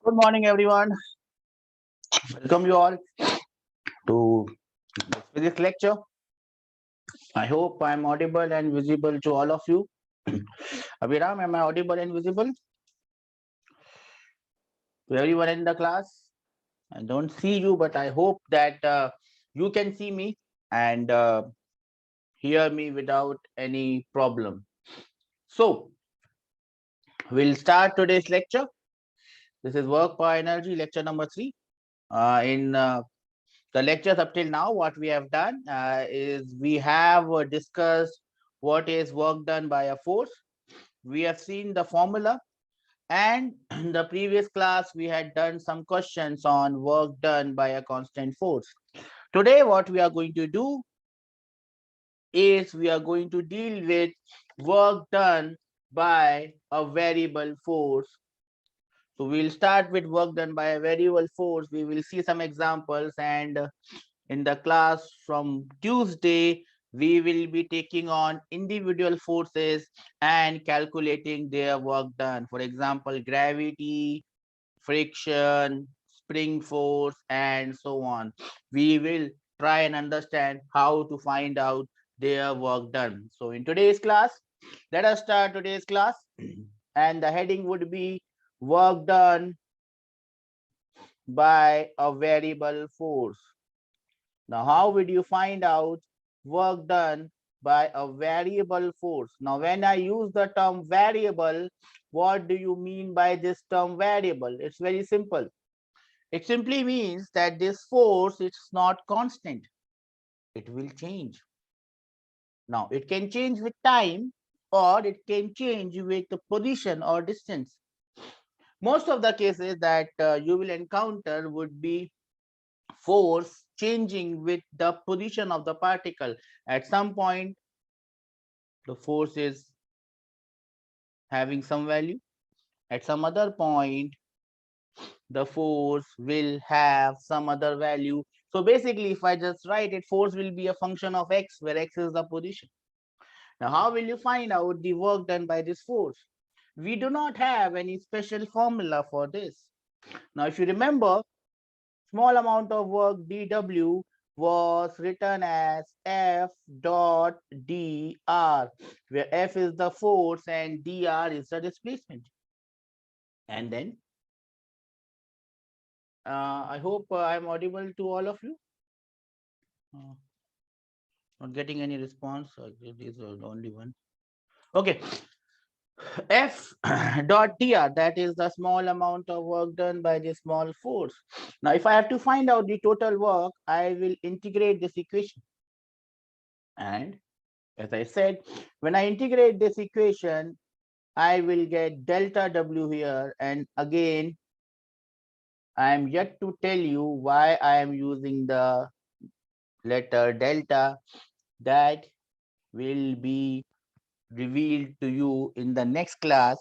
Good morning, everyone. Welcome you all to this physics lecture. I hope I'm audible and visible to all of you. Abhiram, am I audible and visible to everyone in the class? I don't see you, but I hope that you can see me and hear me without any problem. So, we'll start today's lecture. This is Work Power Energy, lecture number 3. In the lectures up till now, what we have done is we have discussed what is work done by a force. We have seen the formula, and in the previous class we had done some questions on work done by a constant force. Today what we are going to do is we are going to deal with work done by a variable force. So we'll start with work done by a variable force. We will see some examples, and in the class from Tuesday, we will be taking on individual forces and calculating their work done. For example, gravity, friction, spring force, and so on. We will try and understand how to find out their work done. So in today's class, let us start today's class. And the heading would be work done by a variable force. Now, how would you find out work done by a variable force? Now, when I use the term variable, what do you mean by this term variable? It's very simple. It simply means that this force is not constant. It will change. Now, it can change with time or it can change with the position or distance. Most of the cases that you will encounter would be force changing with the position of the particle. At some point, the force is having some value. At some other point, the force will have some other value. So basically, if I just write it, force will be a function of x, where x is the position. Now, how will you find out the work done by this force? We do not have any special formula for this. Now, if you remember, small amount of work dW was written as F dot dr, where F is the force and dr is the displacement. And then I hope I'm audible to all of you. Not getting any response. It is the only one. Okay. F dot dr, that is the small amount of work done by the small force. Now, if I have to find out the total work, I will integrate this equation. And as I said, when I integrate this equation, I will get delta W here. And again, I am yet to tell you why I am using the letter delta. That will be revealed to you in the next class,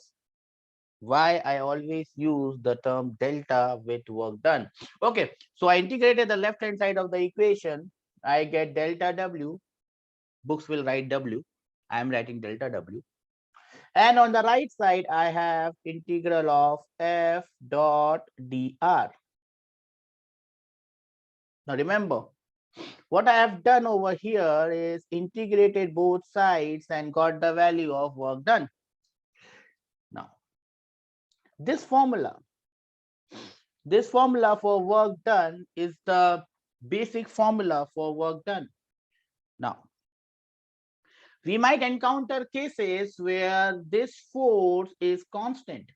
why I always use the term delta with work done. Okay, so I integrated the left hand side of the equation. I get delta W. Books will write W. I am writing delta W. And on the right side, I have integral of F dot dr. Now remember, what I have done over here is integrated both sides and got the value of work done. Now, this formula for work done is the basic formula for work done. Now, we might encounter cases where this force is constant,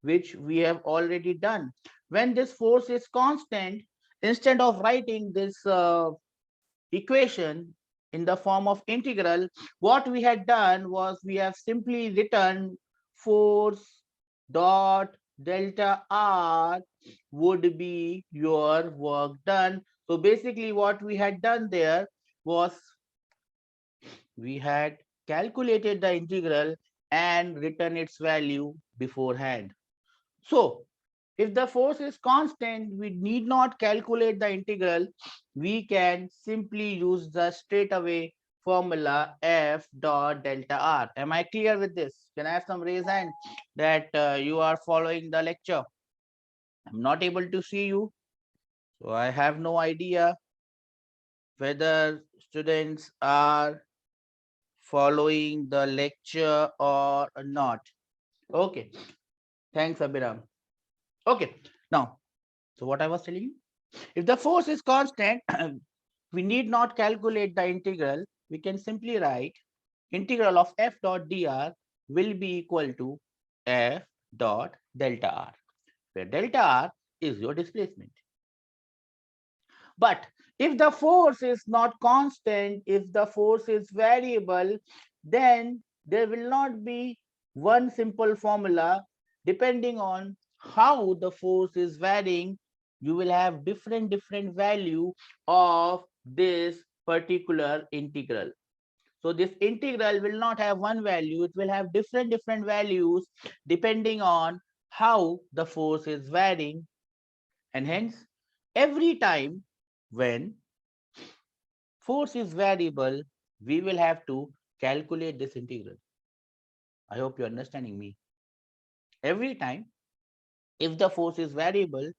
which we have already done. When this force is constant, instead of writing this equation in the form of integral, what we had done was we have simply written force dot delta r would be your work done. So basically what we had done there was we had calculated the integral and written its value beforehand. So if the force is constant, we need not calculate the integral. We can simply use the straight away formula F dot delta R. Am I clear with this? Can I have some raise hand that you are following the lecture? I'm not able to see you, so I have no idea whether students are following the lecture or not. Okay, thanks, Abhiram. Okay, now, so what I was telling you, if the force is constant, we need not calculate the integral. We can simply write integral of F dot dr will be equal to F dot delta R, where delta R is your displacement. But if the force is not constant, if the force is variable, then there will not be one simple formula. Depending on how the force is varying, you will have different value of this particular integral. So this integral will not have one value, it will have different values depending on how the force is varying. And hence, every time when force is variable, we will have to calculate this integral. I hope you're understanding me. Every time, if the force is variable,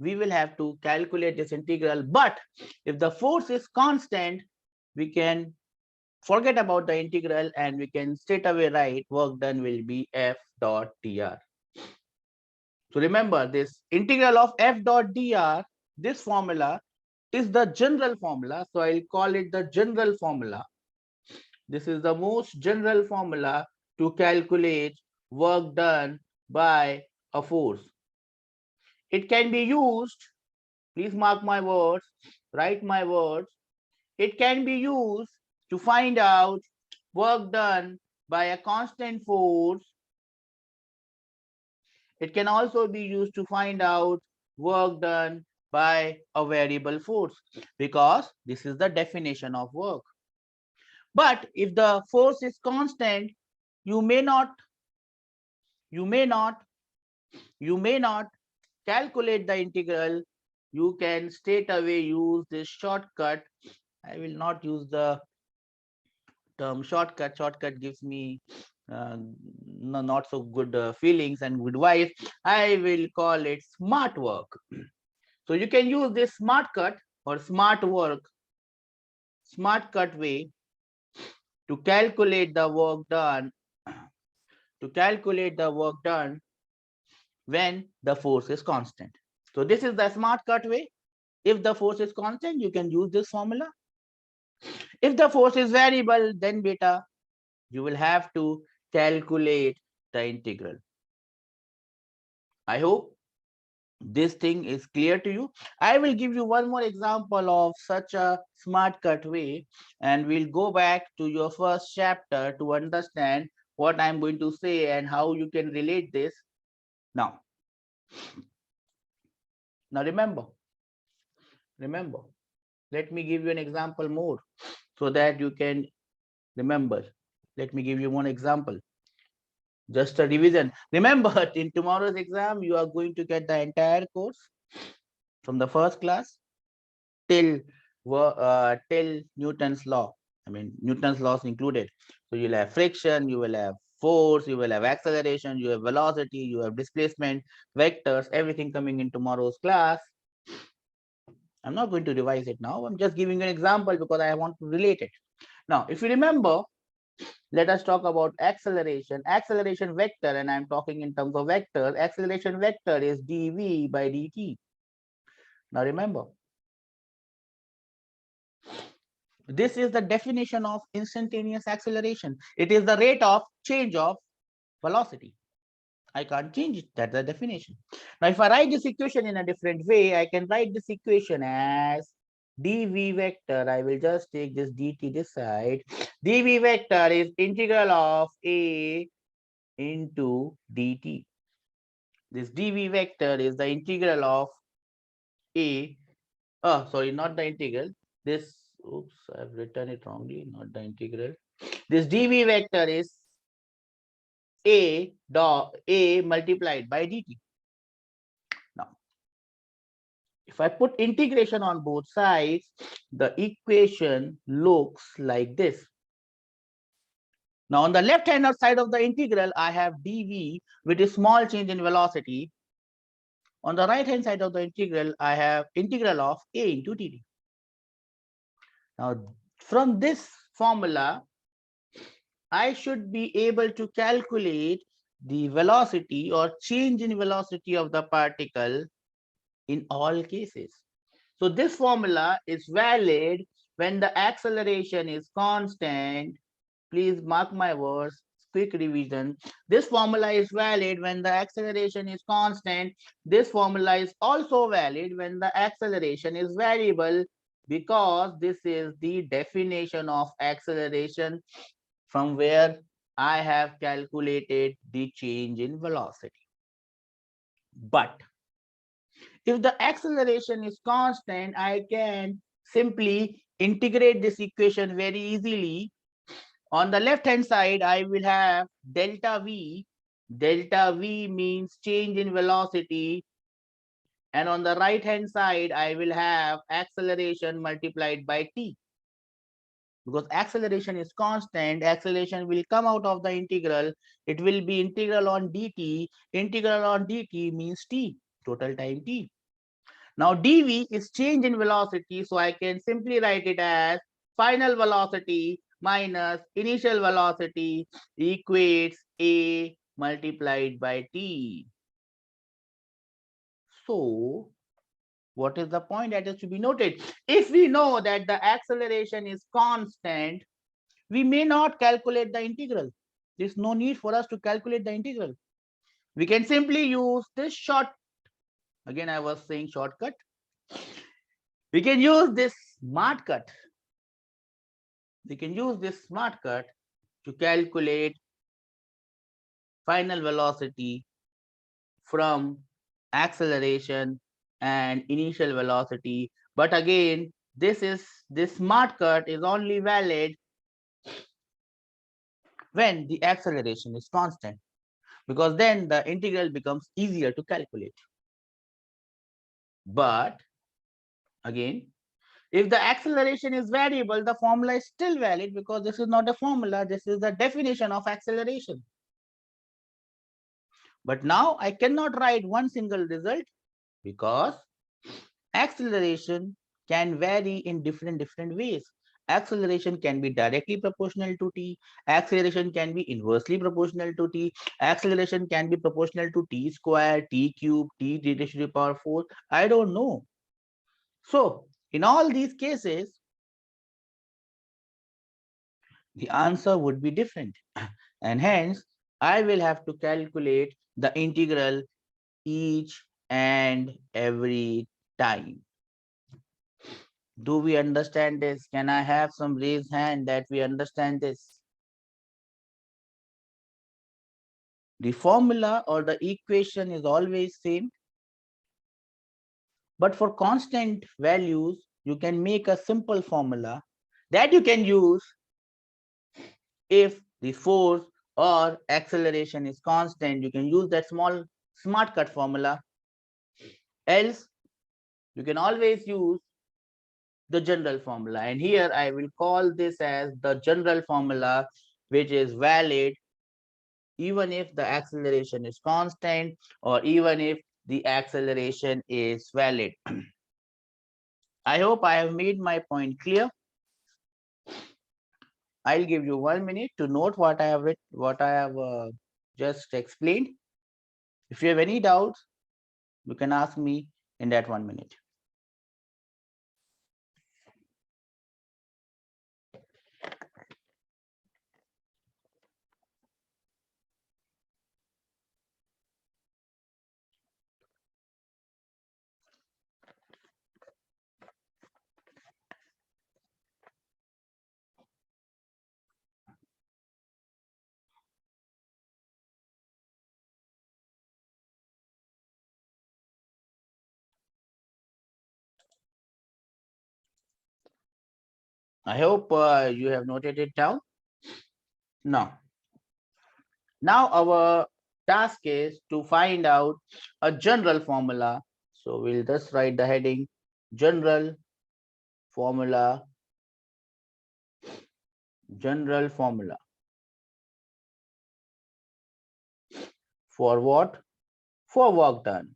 we will have to calculate this integral. But if the force is constant, we can forget about the integral and we can straight away write work done will be F dot dr. So remember, this integral of F dot dr, this formula is the general formula. So I'll call it the general formula. This is the most general formula to calculate work done by a force. It can be used, please mark my words, write my words. It can be used to find out work done by a constant force. It can also be used to find out work done by a variable force, because this is the definition of work. But if the force is constant, you may not calculate the integral. You can straight away use this shortcut. I will not use the term shortcut. Shortcut gives me not so good feelings and good vibes. I will call it smart work. So you can use this smart cut or smart work, smart cut way to calculate the work done, when the force is constant. So this is the smart cut way. If the force is constant, you can use this formula. If the force is variable, then beta, you will have to calculate the integral. I hope this thing is clear to you. I will give you one more example of such a smart cut way, and we'll go back to your first chapter to understand what I'm going to say and how you can relate this. Now remember, let me give you an example more so that you can remember. Let me give you one example. Just a revision. Remember, in tomorrow's exam, you are going to get the entire course from the first class till Newton's law. I mean, Newton's laws included. So you'll have friction, you will have force, you will have acceleration, you have velocity, you have displacement, vectors, everything coming in tomorrow's class. I'm not going to revise it now. I'm just giving you an example because I want to relate it. Now, if you remember, let us talk about acceleration. Acceleration vector, and I'm talking in terms of vectors. Acceleration vector is dv by dt. Now remember, this is the definition of instantaneous acceleration. It is the rate of change of velocity. I can't change it. That's the definition. Now, if I write this equation in a different way, I can write this equation as dv vector. I will just take this dt this side. Dv vector is integral of a into dt. This dv vector is the integral of a. Oh, sorry, not the integral. This, oops, I've written it wrongly, not the integral. This dv vector is a dot a multiplied by dt. Now, If I put integration on both sides, the equation looks like this. Now on the left hand side of the integral, I have dv with a small change in velocity. On the right hand side of the integral, I have integral of a into dt. Now from this formula, I should be able to calculate the velocity or change in velocity of the particle in all cases. So this formula is valid when the acceleration is constant. Please mark my words, quick revision. This formula is valid when the acceleration is constant. This formula is also valid when the acceleration is variable, because this is the definition of acceleration from where I have calculated the change in velocity. But if the acceleration is constant, I can simply integrate this equation very easily. On the left hand side, I will have delta V. Delta V means change in velocity. And on the right hand side, I will have acceleration multiplied by t. Because acceleration is constant, acceleration will come out of the integral. It will be integral on dt. Integral on dt means t, total time t. Now dv is change in velocity, so I can simply write it as final velocity minus initial velocity equates a multiplied by t. So what is the point that is to be noted? If we know that the acceleration is constant, we may not calculate the integral. There's no need for us to calculate the integral. We can simply use this again I was saying shortcut. We can use this smart cut. We can use this smart cut to calculate final velocity from acceleration and initial velocity. But again, this smart cut is only valid when the acceleration is constant, because then the integral becomes easier to calculate. But again, if the acceleration is variable, the formula is still valid, because this is not a formula, this is the definition of acceleration. But now I cannot write one single result, because acceleration can vary in different ways. Acceleration can be directly proportional to t, acceleration can be inversely proportional to t, acceleration can be proportional to t square, t cube, t raised to the power 4. I don't know. So in all these cases, the answer would be different. And hence, I will have to calculate the integral each and every time. Do we understand this? Can I have some raised hand that we understand this? The formula or the equation is always same. But for constant values, you can make a simple formula that you can use if the force or acceleration is constant. You can use that small smart cut formula. Else, you can always use the general formula. And here I will call this as the general formula, which is valid even if the acceleration is constant or even if the acceleration is valid. I hope I have made my point clear. I'll give you 1 minute to note what I have just explained. If you have any doubts, you can ask me in that 1 minute. I hope you have noted it down. Now our task is to find out a general formula So we'll just write the heading general formula, general formula. For what? For work done.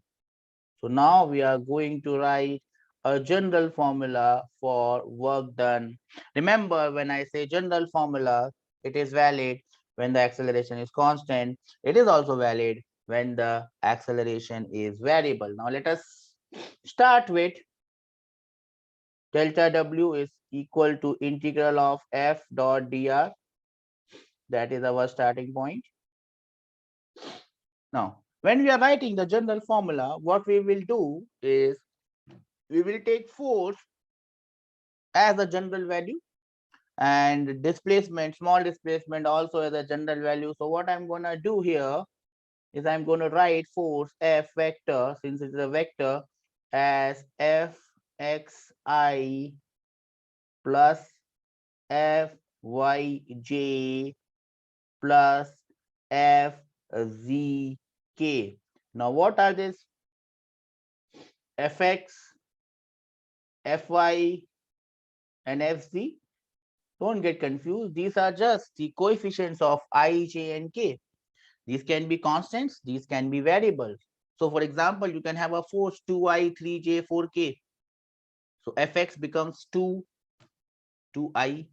So now we are going to write a general formula for work done. Remember, when I say general formula, it is valid when the acceleration is constant. It is also valid when the acceleration is variable. Now let us start with delta W is equal to integral of f dot dr. That is our starting point. Now, when we are writing the general formula, what we will do is we will take force as a general value and displacement, small displacement also as a general value. So what I'm going to do here is I'm going to write force F vector, since it's a vector, as Fxi plus Fyj plus Fzk. Now what are these? Fx, Fy and Fz? Don't get confused. These are just the coefficients of I, j, and k. These can be constants. These can be variables. So for example, you can have a force 2i, 3j, 4k. So Fx becomes 2i.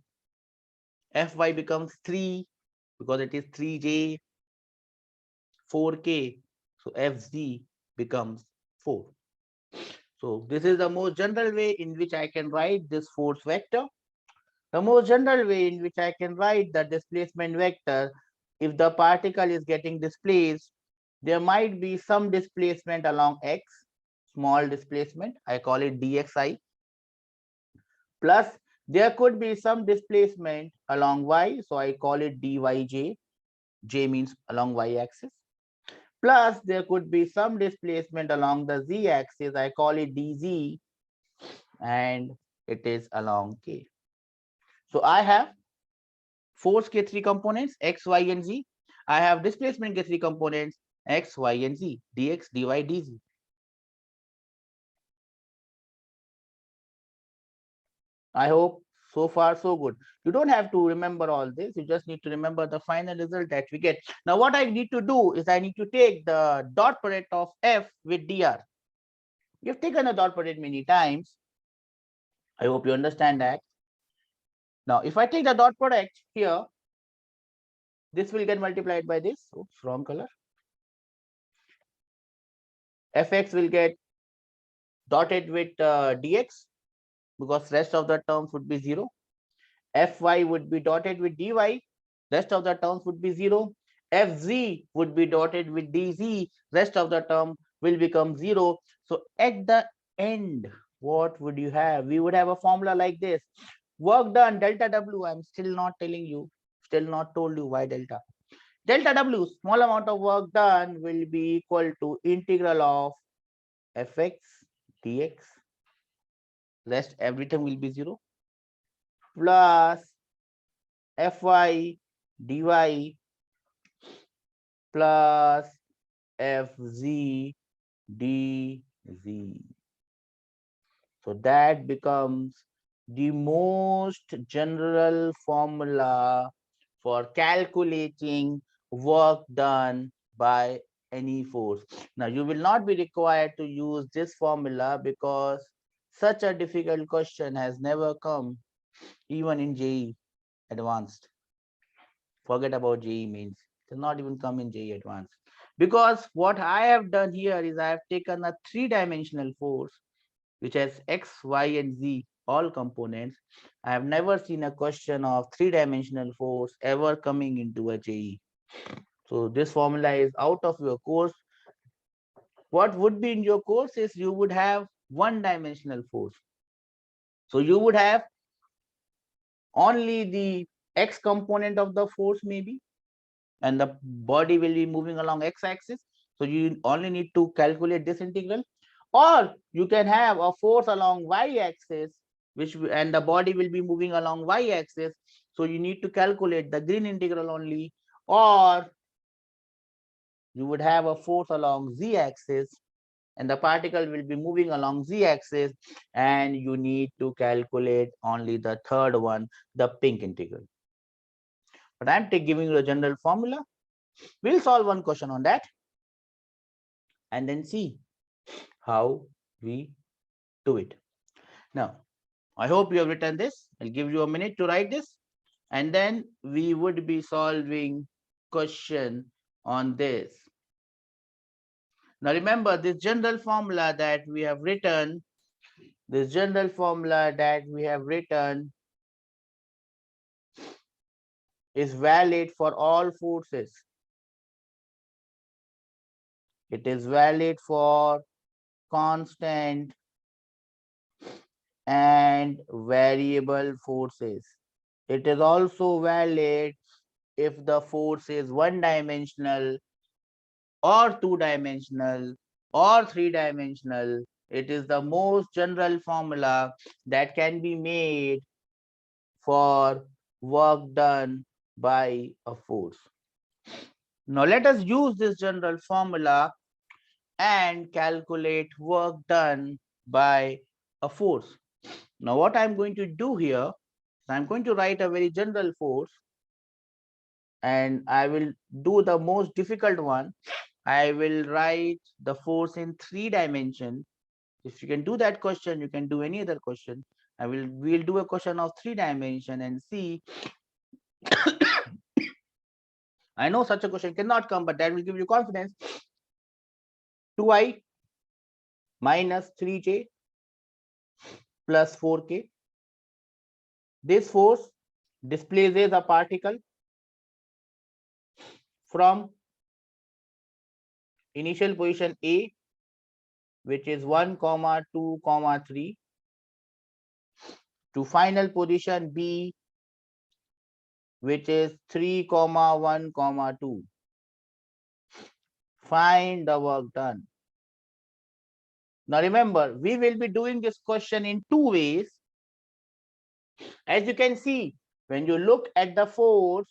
Fy becomes 3 because it is 3j, 4k. So Fz becomes 4. So this is the most general way in which I can write this force vector. The most general way in which I can write the displacement vector, if the particle is getting displaced, there might be some displacement along x, small displacement, I call it dxi, plus there could be some displacement along y, so I call it dyj, j means along y-axis, plus there could be some displacement along the z-axis, I call it dz, and it is along k. So I have force के three components x, y, and z. I have displacement के three components x, y, and z, dx, dy, dz. I hope so far so good. You don't have to remember all this. You just need to remember the final result that we get. Now what I need to do is I need to take the dot product of f with dr. You've taken a dot product many times. I hope you understand that. Now if I take the dot product here, this will get multiplied by this. Oops, wrong color. Fx will get dotted with dx because rest of the terms would be 0. Fy would be dotted with dy, rest of the terms would be 0. Fz would be dotted with dz, rest of the term will become 0. So at the end, what would you have? We would have a formula like this. Work done, delta W, I'm still not telling you, still not told you why delta. Delta W, small amount of work done, will be equal to integral of fx dx, rest everything will be 0, plus fy dy plus fz dz. So that becomes the most general formula for calculating work done by any force. Now you will not be required to use this formula because such a difficult question has never come even in JEE advanced. Forget about JEE mains. It does not even come in JEE advanced. Because what I have done here is I have taken a three-dimensional force which has x, y, and z, all components. I have never seen a question of three-dimensional force ever coming into a JEE. So this formula is out of your course. What would be in your course is you would have one-dimensional force. So you would have only the x component of the force maybe, and the body will be moving along x-axis. So you only need to calculate this integral, or you can have a force along y-axis, and the body will be moving along y-axis. So you need to calculate the green integral only, or you would have a force along z-axis and the particle will be moving along z-axis, and you need to calculate only the third one, the pink integral. But I'm giving you a general formula. We'll solve one question on that and then see how we do it. Now, I hope you have written this. I'll give you a minute to write this, and then we would be solving question on this. Now remember this general formula that we have written, is valid for all forces. It is valid for constant and variable forces. It is also valid if the force is one-dimensional or two-dimensional or three-dimensional. It is the most general formula that can be made for work done by a force. Now let us use this general formula and calculate work done by a force. Now what I'm going to do here, I'm going to write a very general force, and I will do the most difficult one. I will write the force in 3 dimensions. If you can do that question, you can do any other question. We'll do a question of 3 dimension and see. I know such a question cannot come, but that will give you confidence. 2i minus 3j plus 4k. This force displaces a particle from initial position A, which is 1, 2, 3, to final position B, which is 3, 1, 2. Find the work done. Now remember, we will be doing this question in 2 ways. As you can see, when you look at the force,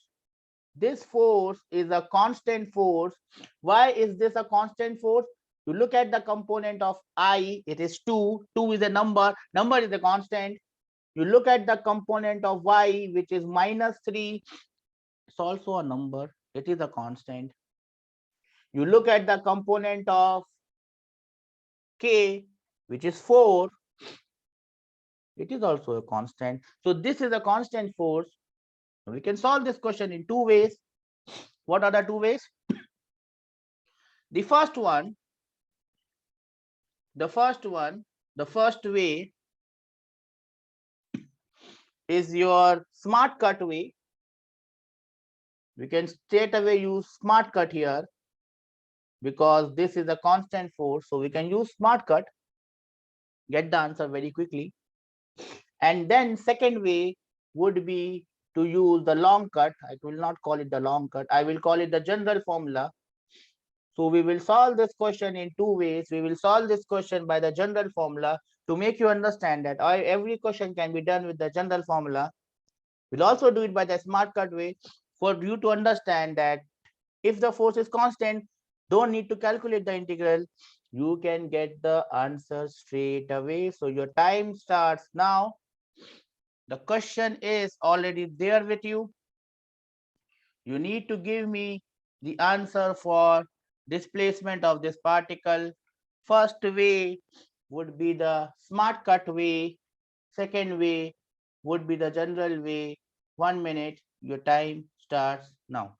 this force is a constant force. Why is this a constant force? You look at the component of I, it is 2. 2 is a number. Number is a constant. You look at the component of y, which is minus 3. It's also a number. It is a constant. You look at the component of k, which is 4. It is also a constant. So this is a constant force. We can solve this question in 2 ways. What are the 2 ways? The first way is your smart cut way. We can straight away use smart cut here because this is a constant force. So we can use smart cut, get the answer very quickly. And then second way would be to use the long cut. I will not call it the long cut. I will call it the general formula. So we will solve this question in 2 ways. We will solve this question by the general formula to make you understand that every question can be done with the general formula. We'll also do it by the smart cut way for you to understand that if the force is constant, don't need to calculate the integral. You can get the answer straight away. So your time starts now. The question is already there with you. You need to give me the answer for displacement of this particle. First way would be the smart cut way. Second way would be the general way. 1 minute, your time starts now.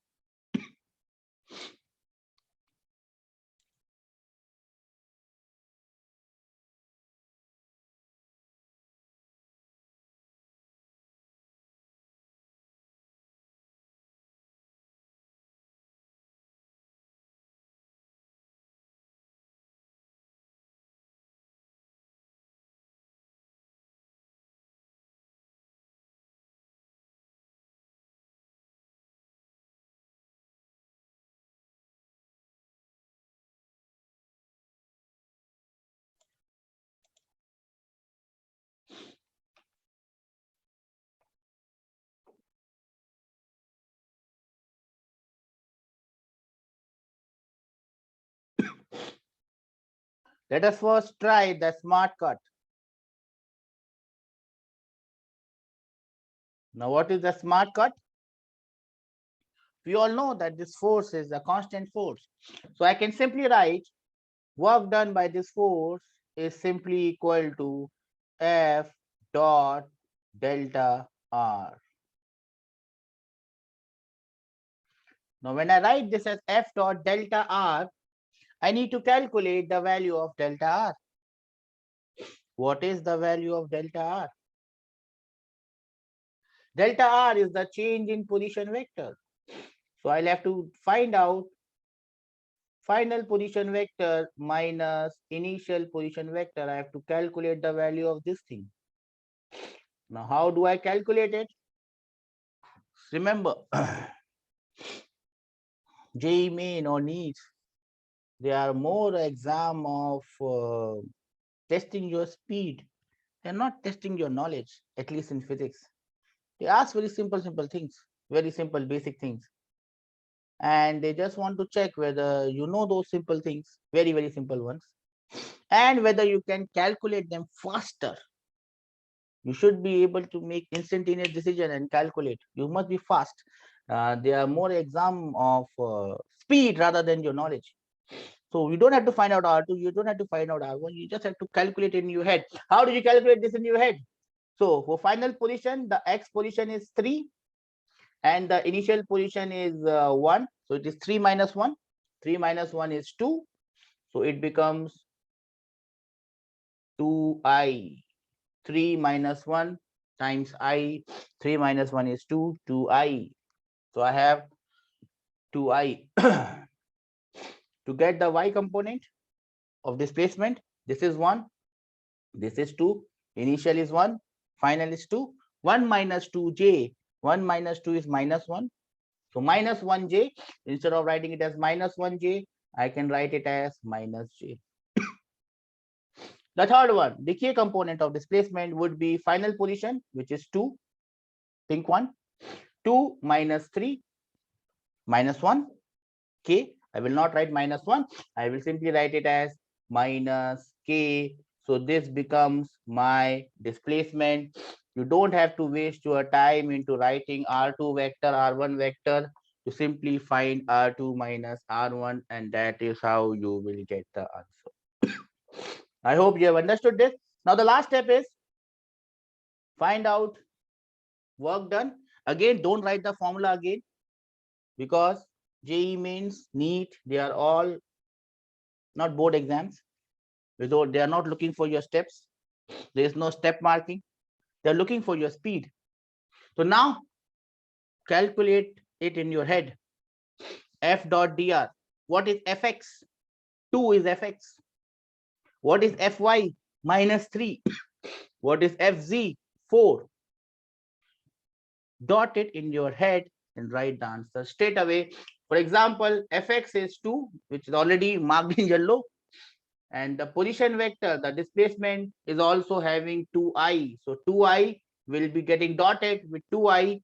Let us first try the smart cut. Now, what is the smart cut? We all know that this force is a constant force. So I can simply write work done by this force is simply equal to F dot delta R. Now, when I write this as F dot delta R, I need to calculate the value of delta R. What is the value of delta R? Delta R is the change in position vector. So I'll have to find out final position vector minus initial position vector. I have to calculate the value of this thing. Now, how do I calculate it? Remember, JEE Main or NEET, they are more exam of testing your speed. They're not testing your knowledge, at least in physics. They ask very simple things, very simple, basic things. And they just want to check whether you know those simple things, very, very simple ones, and whether you can calculate them faster. You should be able to make instantaneous decision and calculate. You must be fast. They are more exam of speed rather than your knowledge. So you don't have to find out R2, you don't have to find out R1, you just have to calculate in your head. How do you calculate this in your head? So for final position, the X position is 3 and the initial position is 1. So it is 3 minus 1. 3 minus 1 is 2. So it becomes 2I. 3 minus 1 times I. 3 minus 1 is 2. 2I. So I have 2I. To get the Y component of displacement, this is 1. This is 2. Initial is 1. Final is 2. 1 minus 2J. 1 minus 2 is minus 1. So minus 1J, instead of writing it as minus 1J, I can write it as minus J. The third one, the K component of displacement would be final position, which is 2. Think 1. 2 minus 3 minus 1 K. I will not write minus 1. I will simply write it as minus K. So this becomes my displacement. You don't have to waste your time into writing R2 vector, R1 vector. You simply find R2 minus R1, and that is how you will get the answer. I hope you have understood this. Now the last step is find out work done. Again, don't write the formula again, because JEE Mains, NEET, they are all not board exams. They are not looking for your steps. There is no step marking. They're looking for your speed. So now calculate it in your head. F dot dr. What is fx? 2 is fx. What is fy? Minus 3. What is fz? 4. Dot it in your head and write the answer straight away. For example, fx is 2, which is already marked in yellow. And the position vector, the displacement, is also having 2I. So 2I will be getting dotted with 2I.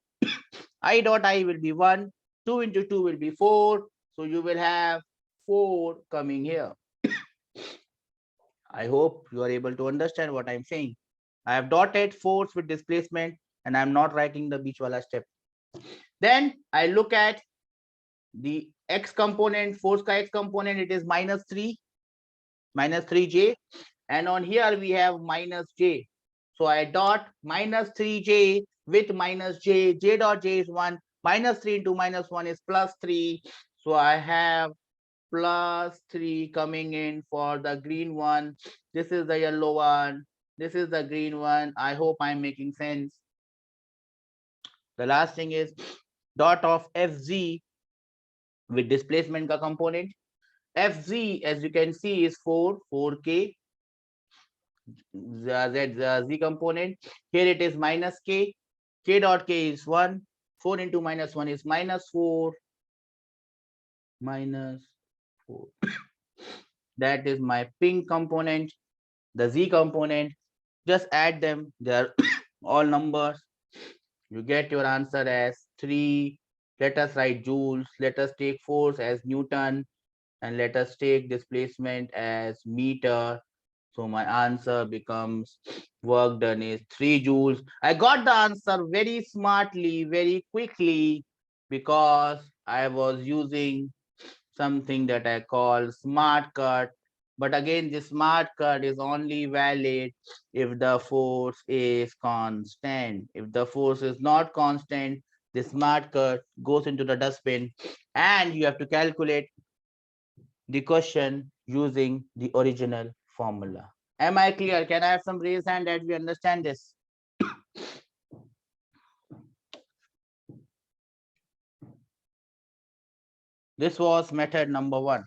I dot I will be 1. 2 into 2 will be 4. So you will have 4 coming here. I hope you are able to understand what I'm saying. I have dotted force with displacement, and I'm not writing the Beachwala step. Then I look at the X component, force ka X component, it is minus 3J. And on here we have minus J. So I dot minus 3J with minus J. J dot J is 1. Minus 3 into minus 1 is plus 3. So I have plus 3 coming in for the green one. This is the yellow one. This is the green one. I hope I'm making sense. The last thing is dot of Fz with displacement ka component. Fz, as you can see, is 4K. The Z component. Here it is minus K. K dot K is 1. 4 into minus 1 is minus 4. Minus 4. That is my pink component. The Z component. Just add them. They are all numbers. You get your answer as 3. Let us write joules. Let us take force as Newton. and let us take displacement as meter. So my answer becomes work done is 3 joules. I got the answer very smartly, very quickly, because I was using something that I call smart cut. But again, the smart cut is only valid if the force is constant. If the force is not constant, the smart cut goes into the dustbin, and you have to calculate the question using the original formula. Am I clear? Can I have some raised hand that we understand this? This was method number 1.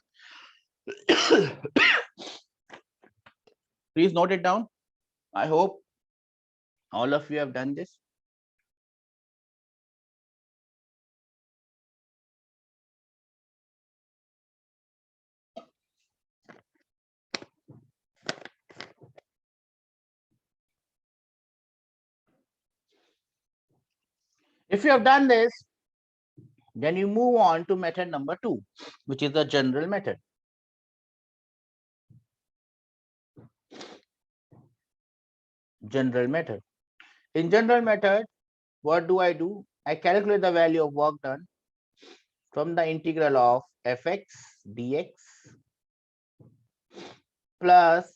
Please note it down. I hope all of you have done this. If you have done this, then you move on to method number 2, which is the general method. General method. In general method, what do? I calculate the value of work done from the integral of fx dx plus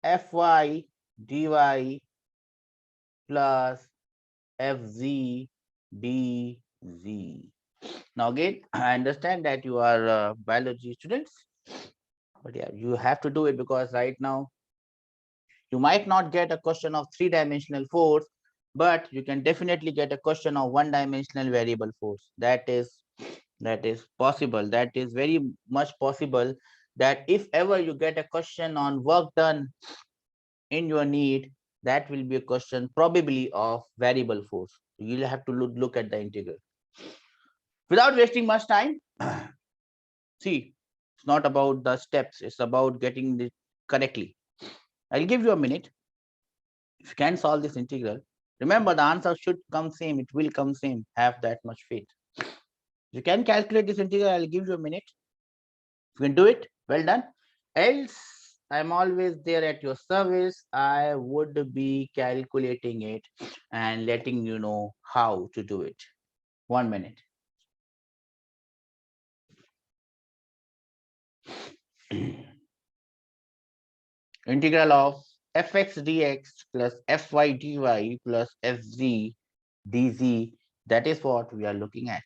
fy dy plus fz dz. Now again, I understand that you are biology students, but yeah, you have to do it because right now you might not get a question of 3-dimensional force, but you can definitely get a question of 1-dimensional variable force. That is possible. That is very much possible that if ever you get a question on work done in your need, that will be a question probably of variable force. You'll have to look at the integral. Without wasting much time, see, it's not about the steps, it's about getting it correctly. I'll give you a minute. If you can solve this integral, remember the answer should come same, it will come same. Have that much faith. You can calculate this integral, I'll give you a minute. If you can do it, well done. Else, I'm always there at your service. I would be calculating it and letting you know how to do it. 1 minute. Integral of fx dx plus fy dy plus fz dz. That is what we are looking at.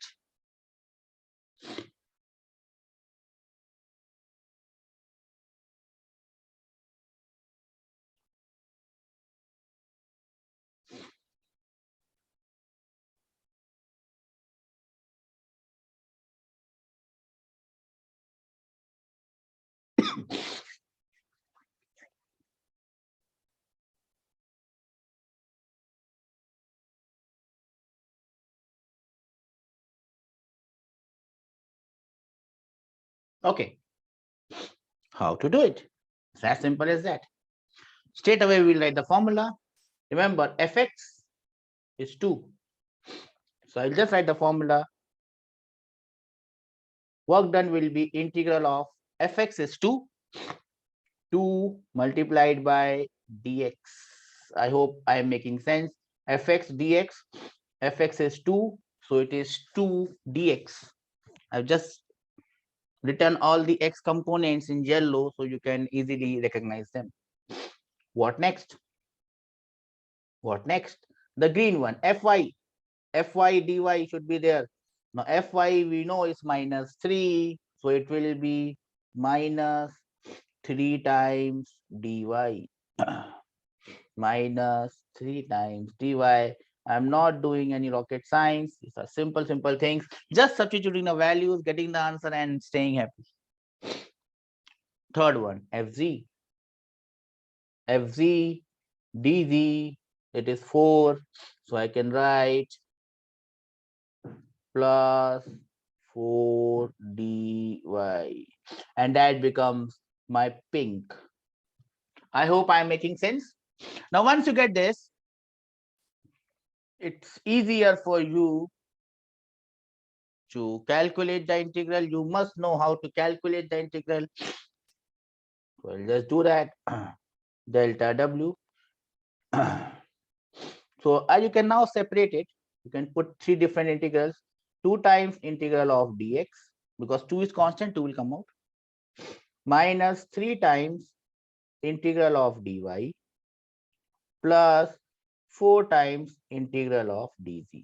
Okay, how to do it? It's as simple as that. Straight away, we'll write the formula. Remember, fx is 2. So I'll just write the formula. Work done will be integral of fx is 2, 2 multiplied by dx. I hope I am making sense. Fx dx, fx is 2, so it is 2 dx. I've just written all the x components in yellow so you can easily recognize them. What next? What next? The green one, fy. Fy dy should be there. Now fy we know is minus 3, so it will be minus 3 times dy. Minus 3 times dy. I'm not doing any rocket science. These are simple things. Just substituting the values, getting the answer and staying happy. Third one, fz. Fz dz, it is 4. So I can write plus 4 dy. And that becomes my pink. I hope I'm making sense. Now, once you get this, it's easier for you to calculate the integral, you must know how to calculate the integral. Well, let's do that. Delta W. So you can now separate it. You can put three different integrals. 2 times integral of dx, because 2 is constant, 2 will come out. Minus 3 times integral of dy plus 4 times integral of dz.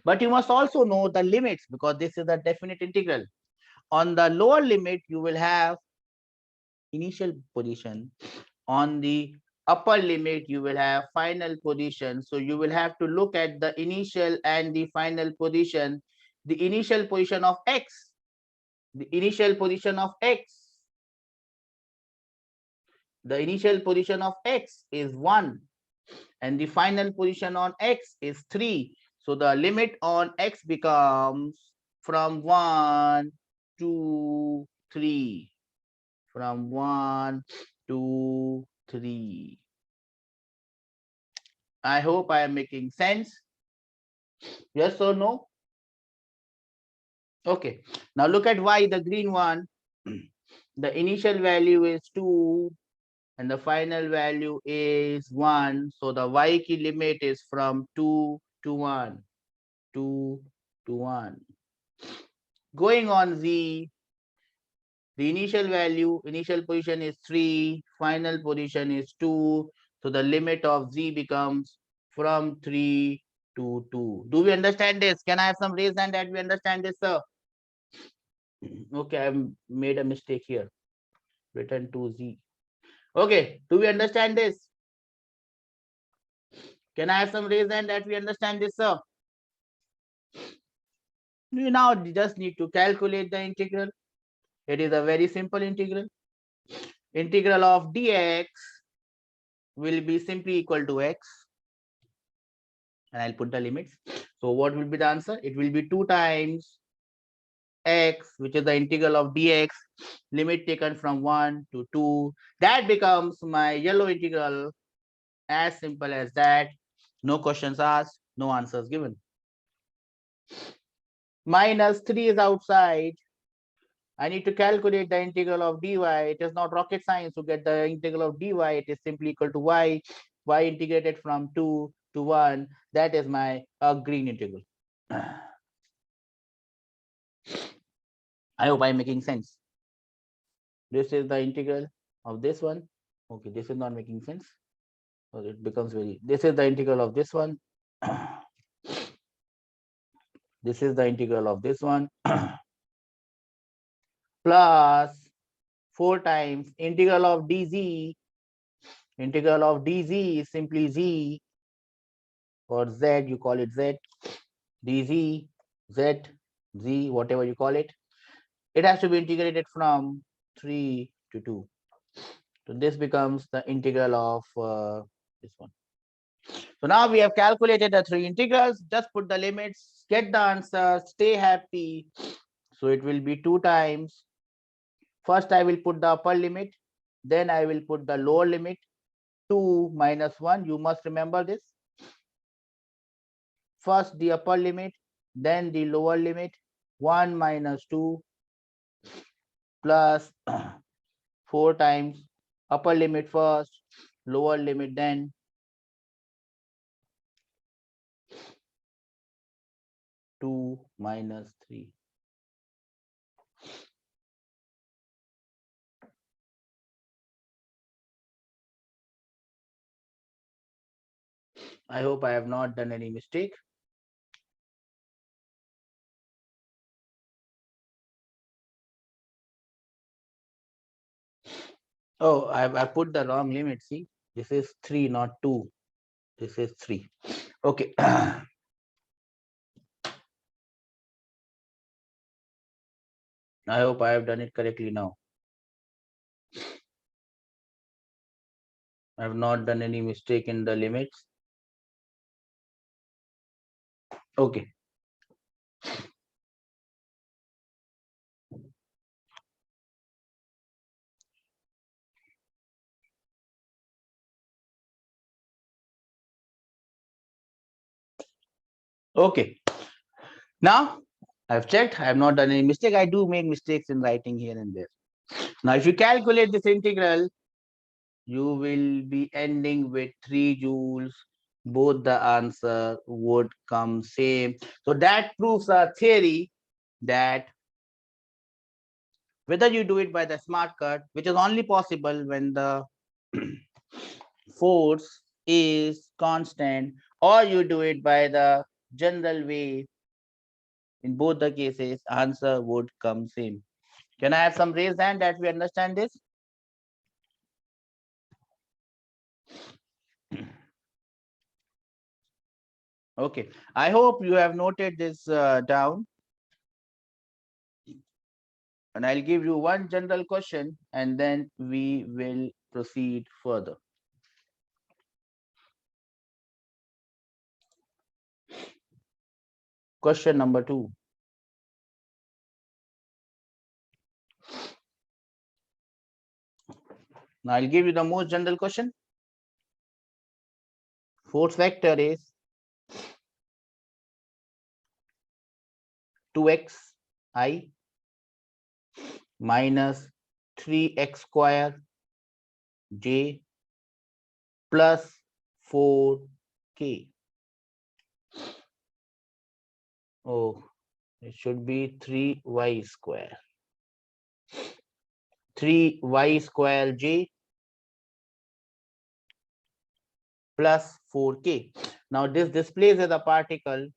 But you must also know the limits, because this is a definite integral. On the lower limit, you will have initial position. On the upper limit, you will have final position. So you will have to look at the initial and the final position. The initial position of x, the initial position of x, the initial position of x is 1, and the final position on x is 3. So the limit on x becomes from 1 to 3. From 1 to 3. I hope I am making sense. Yes or no? Okay. Now look at y, the green one. The initial value is 2 and the final value is 1. So the y key limit is from 2 to 1. 2 to 1. Going on z, the initial value, initial position is 3, final position is 2. So the limit of z becomes from 3 to 2. Do we understand this? Can I have some raise hand that we understand this, sir? Okay, I've made a mistake here. Written to z. Okay, do we understand this? Can I have some raise hand that we understand this, sir? You now just need to calculate the integral. It is a very simple integral. Integral of dx will be simply equal to x. And I'll put the limits. So what will be the answer? It will be 2 times x, which is the integral of dx, limit taken from 1 to 2. That becomes my yellow integral. As simple as that. No questions asked, no answers given. Minus 3 is outside. I need to calculate the integral of dy. It is not rocket science to get the integral of dy. It is simply equal to y. Y integrated from 2 to 1. That is my green integral. I hope I'm making sense. This is the integral of this one. Okay, this is not making sense. So it becomes very. This is the integral of this one. This is the integral of this one. Plus 4 times integral of dz. Integral of dz is simply z, or z, you call it z, dz, z, z, whatever you call it. It has to be integrated from 3 to 2. So this becomes the integral of this one. So now we have calculated the 3 integrals. Just put the limits, get the answer, stay happy. So it will be 2 times. First I will put the upper limit, then I will put the lower limit. 2 minus 1, you must remember this. First the upper limit, then the lower limit. 1 minus 2 plus 4 times upper limit first, lower limit then. Two minus 3. I hope I have not done any mistake. Oh, I put the wrong limit. See, this is 3, not 2. This is 3. Okay. I hope I have done it correctly now. I have not done any mistake in the limits. Okay. Okay. Now, I've checked. I have not done any mistake. I do make mistakes in writing here and there. Now, if you calculate this integral, you will be ending with 3 joules. Both the answer would come same. So that proves our theory that whether you do it by the smart cut, which is only possible when the force is constant, or you do it by the general way, in both the cases, answer would come same. Can I have some raised hand that we understand this? Okay, I hope you have noted this down. And I'll give you one general question and then we will proceed further. Question number 2. Now I'll give you the most general question. Force vector is 2xi minus 3x square j plus 4k. Oh, it should be 3y square. 3y square j plus 4k. Now this displays as a particle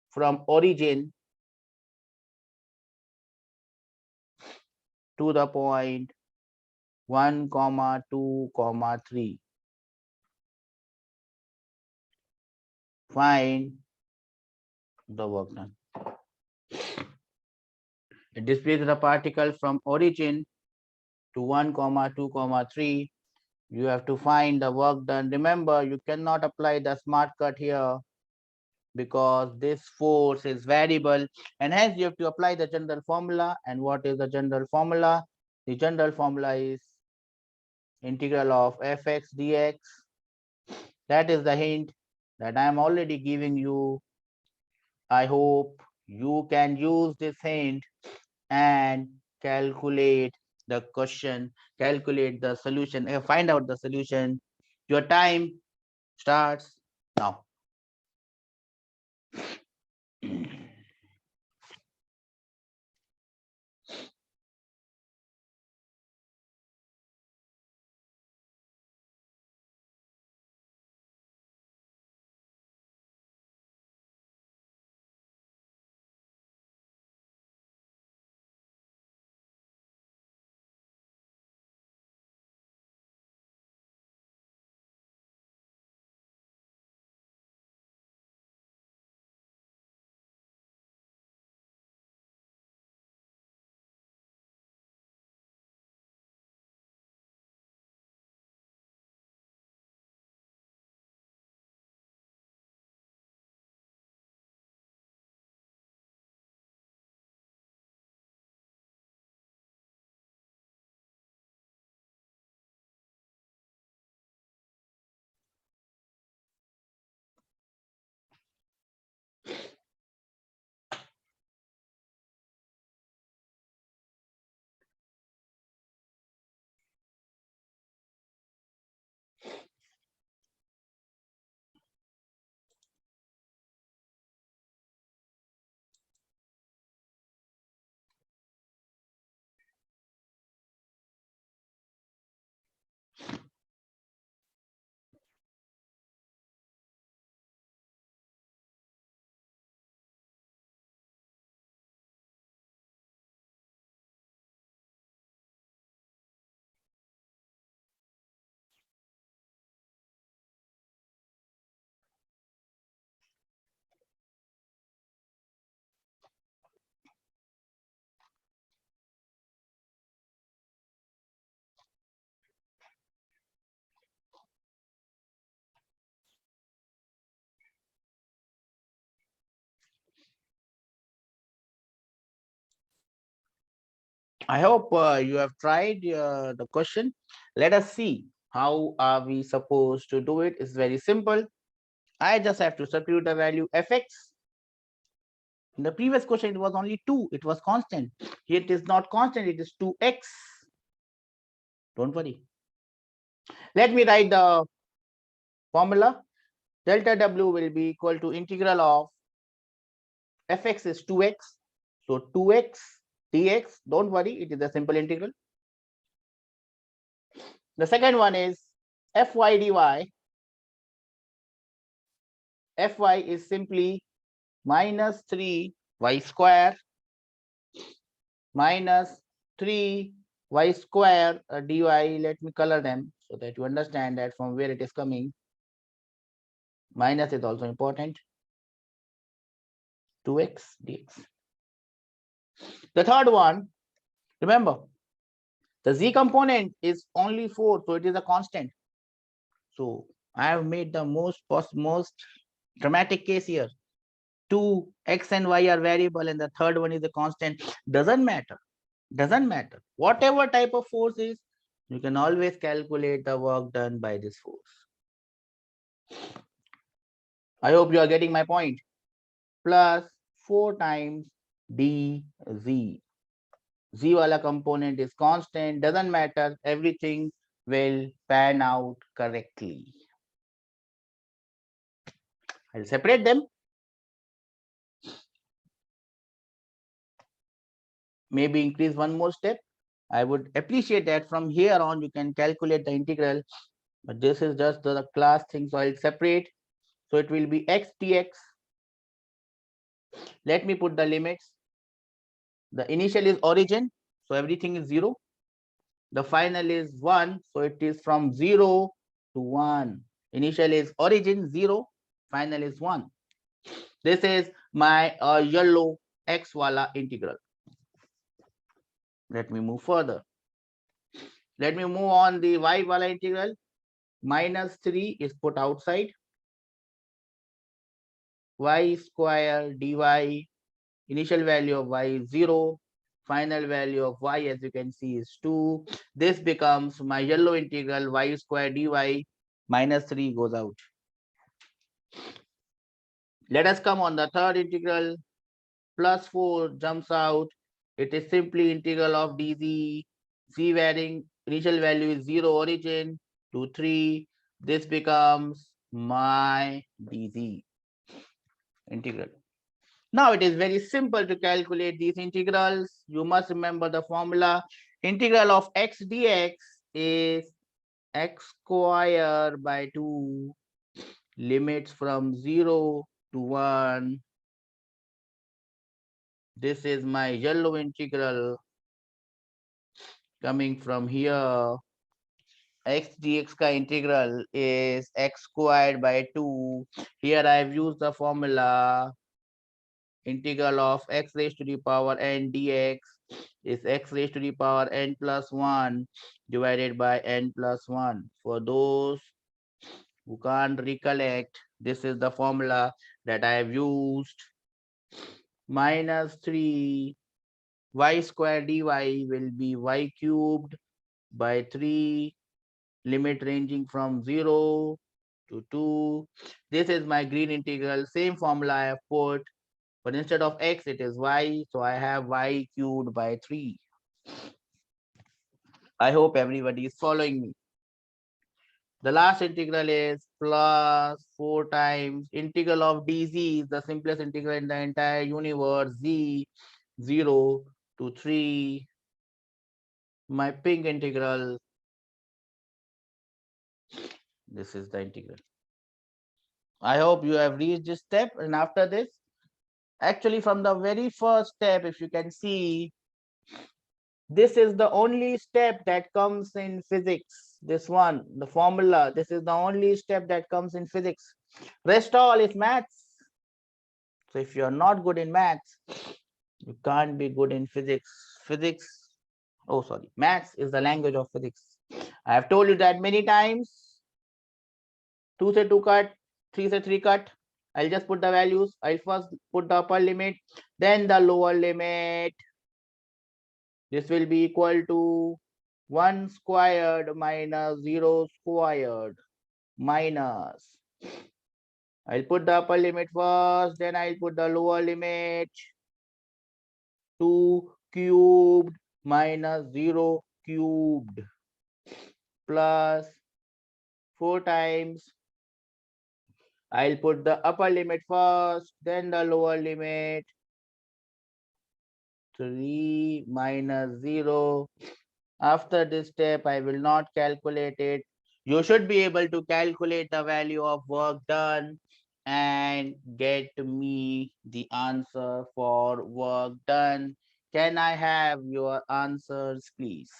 from origin to the point 1, 2, 3. Find the work done. It displays the particle from origin to 1, 2, 3. You have to find the work done. Remember, you cannot apply the smart cut here because this force is variable, and hence you have to apply the general formula. And what is the general formula? The general formula is integral of fx dx. That is the hint that I am already giving you. I hope you can use this hint and calculate the question, calculate the solution, find out the solution. Your time starts now. I hope you have tried the question. Let us see how are we supposed to do it. It's very simple. I just have to substitute the value fx. In the previous question, it was only 2. It was constant. Here it is not constant. It is 2x. Don't worry. Let me write the formula. Delta w will be equal to integral of fx is 2x. So 2x dx. Don't worry. It is a simple integral. The second one is fy dy. Fy is simply minus 3y square minus 3y square dy. Let me color them so that you understand that from where it is coming. Minus is also important. 2x dx. The third one, remember, the z component is only 4, so it is a constant. So I have made the most dramatic case here. 2 x and y are variable, and the third one is a constant. Doesn't matter. Doesn't matter. Whatever type of force is, you can always calculate the work done by this force. I hope you are getting my point. Plus 4 times dz. Z wala component is constant, doesn't matter, everything will pan out correctly. I'll separate them. Maybe increase one more step. I would appreciate that from here on you can calculate the integral, but this is just the class thing, so I'll separate. So it will be x dx. Let me put the limits. The initial is origin, so everything is 0. The final is 1, so it is from 0 to 1. Initial is origin 0, final is 1. This is my yellow x wala integral. Let me move further. Let me move on the y wala integral. Minus 3 is put outside. Y square dy. Initial value of y is 0. Final value of y, as you can see, is 2. This becomes my yellow integral y square dy. Minus 3 goes out. Let us come on the third integral. Plus 4 jumps out. It is simply integral of dz. Z varying initial value is 0 origin to 3. This becomes my dz integral. Now it is very simple to calculate these integrals. You must remember the formula. Integral of x dx is x square by 2. Limits from 0 to 1. This is my yellow integral coming from here. X dx ka integral is x squared by 2. Here I have used the formula. Integral of x raised to the power n dx is x raised to the power n plus 1 divided by n plus 1. For those who can't recollect, this is the formula that I have used. Minus 3 y square dy will be y cubed by 3, limit ranging from 0 to 2. This is my green integral. Same formula I have put, but instead of x, it is y. So I have y cubed by 3. I hope everybody is following me. The last integral is plus 4 times integral of dz is the simplest integral in the entire universe. Z 0 to 3. My pink integral. This is the integral. I hope you have reached this step, and after this, actually from the very first step, if you can see, this is the only step that comes in physics. This one, the formula, this is the only step that comes in physics. Rest all is maths. So if you're not good in maths, you can't be good in physics. Maths is the language of physics. I have told you that many times. 2 se 2 cut, 3 se 3 cut. I'll just put the values. I'll first put the upper limit, then the lower limit. This will be equal to 1 squared minus 0 squared minus I'll put the upper limit first, then I'll put the lower limit. 2 cubed minus 0 cubed plus 4 times. I'll put the upper limit first, then the lower limit. 3 minus 0. After this step, I will not calculate it. You should be able to calculate the value of work done and get me the answer for work done. Can I have your answers, please?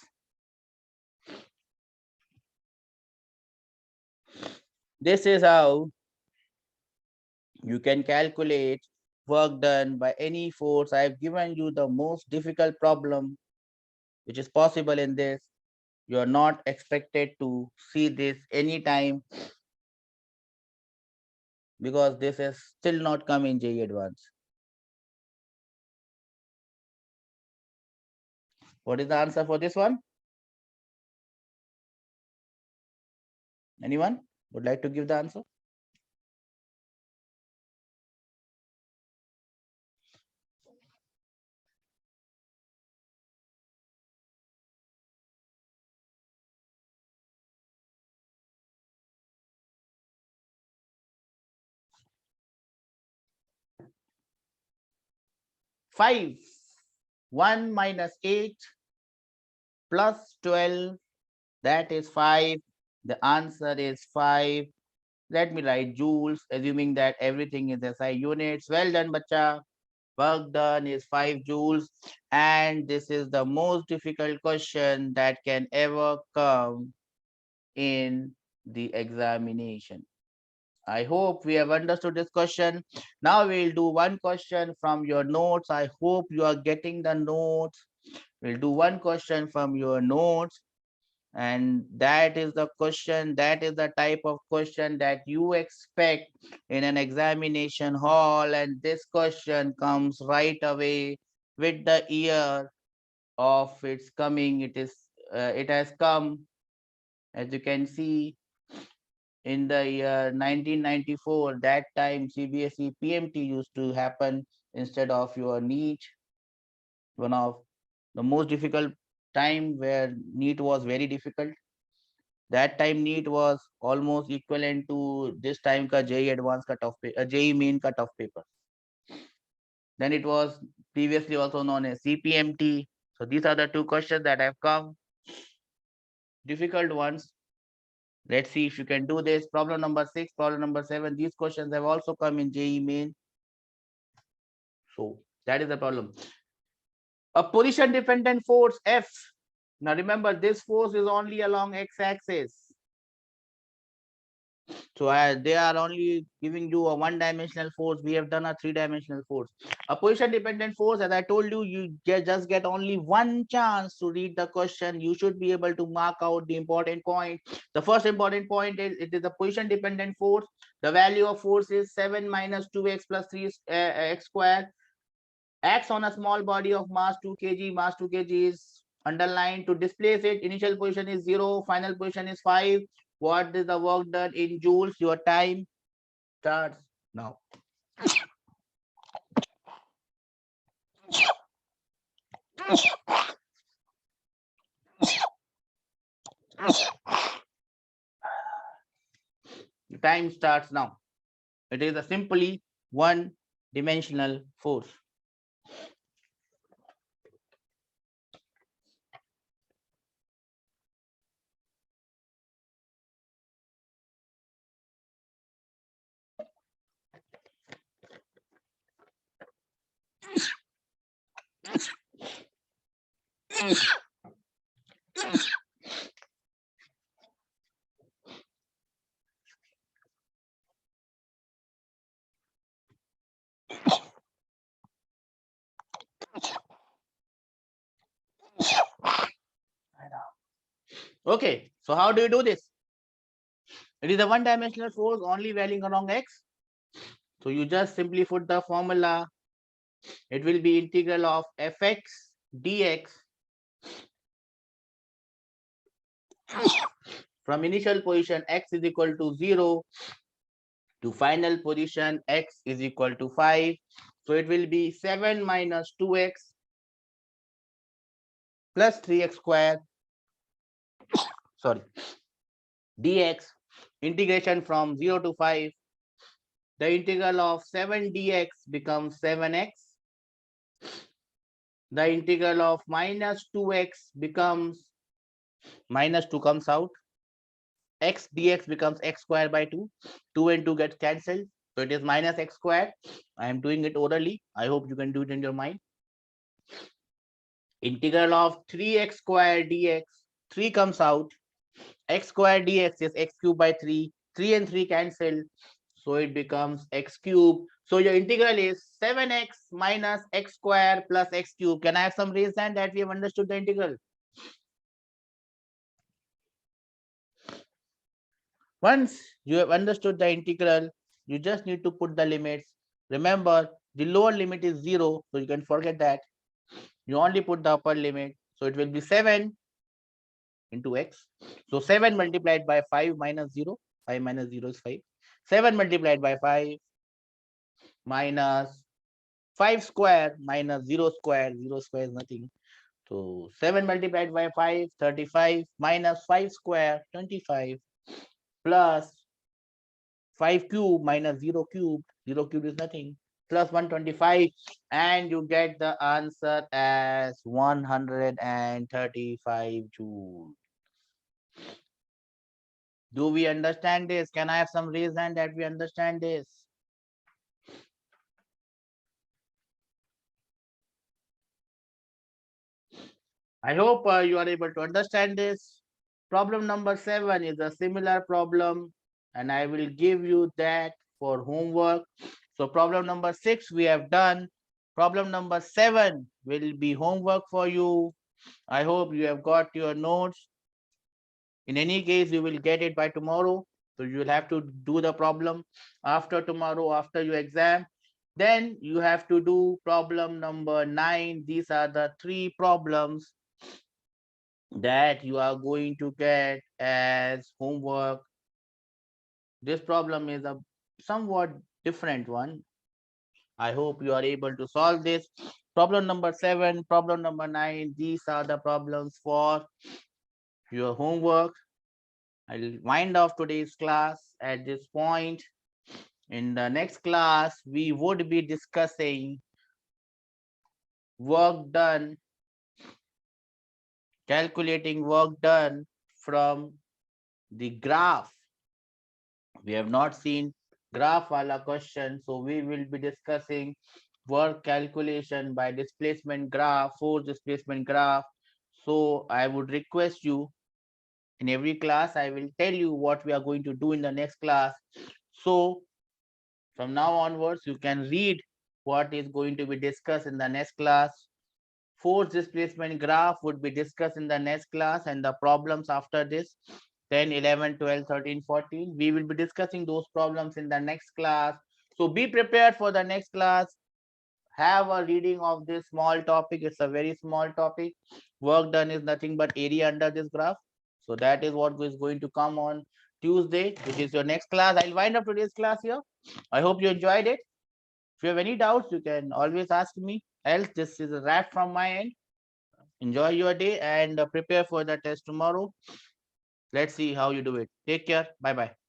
This is how you can calculate work done by any force. I have given you the most difficult problem which is possible in this. You are not expected to see this anytime because this is still not come in JEE Advanced. What is the answer for this one? Anyone would like to give the answer? Five. 1 minus 8 plus 12, that is 5. The answer is 5. Let me write joules, assuming that everything is SI units. Well done, bacha. Work done is 5 joules. And this is the most difficult question that can ever come in the examination. I hope we have understood this question. Now we'll do one question from your notes. I hope you are getting the notes. We'll do one question from your notes. And that is the question, that is the type of question that you expect in an examination hall. And this question comes right away with the year of its coming. It has come, as you can see, in the year 1994. That time CBSE PMT used to happen instead of your NEET. One of the most difficult time where NEET was very difficult. That time NEET was almost equivalent to this time ka JEE advanced cutoff, JEE main cutoff paper. Then it was previously also known as CPMT. So these are the two questions that have come. Difficult ones. Let's see if you can do this. Problem number 6, problem number 7. These questions have also come in JEE main. So that is the problem. A position dependent force F. Now remember, this force is only along x-axis. So they are only giving you a one-dimensional force. We have done a three-dimensional force. A position-dependent force, as I told you, you just get only one chance to read the question. You should be able to mark out the important point. The first important point is it is a position-dependent force. The value of force is 7 minus 2x plus 3 x squared. Acts on a small body of mass 2 kg. Mass 2 kg is underlined. To displace it, initial position is 0, final position is 5. What is the work done in joules? Your time starts now. The time starts now. It is a simply one-dimensional force. Okay, so how do you do this? It is a one-dimensional force only varying along x. So you just simply put the formula. It will be integral of fx dx from initial position x is equal to 0 to final position x is equal to 5. So it will be 7 minus 2x plus 3x square, sorry, dx, integration from 0 to 5. The integral of 7 dx becomes 7x. The integral of minus 2x becomes, minus 2 comes out. X dx becomes x squared by 2. 2 and 2 gets cancelled. So it is minus x squared. I am doing it orally. I hope you can do it in your mind. Integral of 3x squared dx. 3 comes out. X squared dx is x cubed by 3. 3 and 3 cancel. So it becomes x cubed. So your integral is 7x minus x squared plus x cubed. Can I have some reason that we have understood the integral? Once you have understood the integral, you just need to put the limits. Remember, the lower limit is 0, so you can forget that. You only put the upper limit. So it will be 7 into x. So 7 multiplied by 5 minus 0. 5 minus 0 is 5. 7 multiplied by 5 minus 5 square minus 0 square. 0 square is nothing. So 7 multiplied by 5, 35, minus 5 square, 25, plus 5 cube minus 0 cube. 0 cube is nothing. Plus 125, and you get the answer as 135 joules. Do we understand this? Can I have some reason that we understand this? I hope you are able to understand this. Problem number 7 is a similar problem, and I will give you that for homework. So problem number 6 we have done. Problem number 7 will be homework for you. I hope you have got your notes. In any case, you will get it by tomorrow. So you will have to do the problem after tomorrow, after your exam. Then you have to do problem number 9. These are the 3 problems that you are going to get as homework. This problem is a somewhat different one. I hope you are able to solve this. Problem number 7, problem number 9, these are the problems for your homework. I'll wind off today's class at this point. In the next class, we would be discussing work done, calculating work done from the graph. We have not seen graph wala question, so we will be discussing work calculation by displacement graph, force displacement graph. So I would request you, in every class, I will tell you what we are going to do in the next class. So from now onwards, you can read what is going to be discussed in the next class. Force displacement graph would be discussed in the next class, and the problems after this, 10, 11, 12, 13, 14, we will be discussing those problems in the next class. So be prepared for the next class. Have a reading of this small topic. It's a very small topic. Work done is nothing but area under this graph. So that is what is going to come on Tuesday, which is your next class. I'll wind up today's class here. I hope you enjoyed it. If you have any doubts, you can always ask me. Else, this is a wrap from my end. Enjoy your day and prepare for the test tomorrow. Let's see how you do it. Take care. Bye-bye.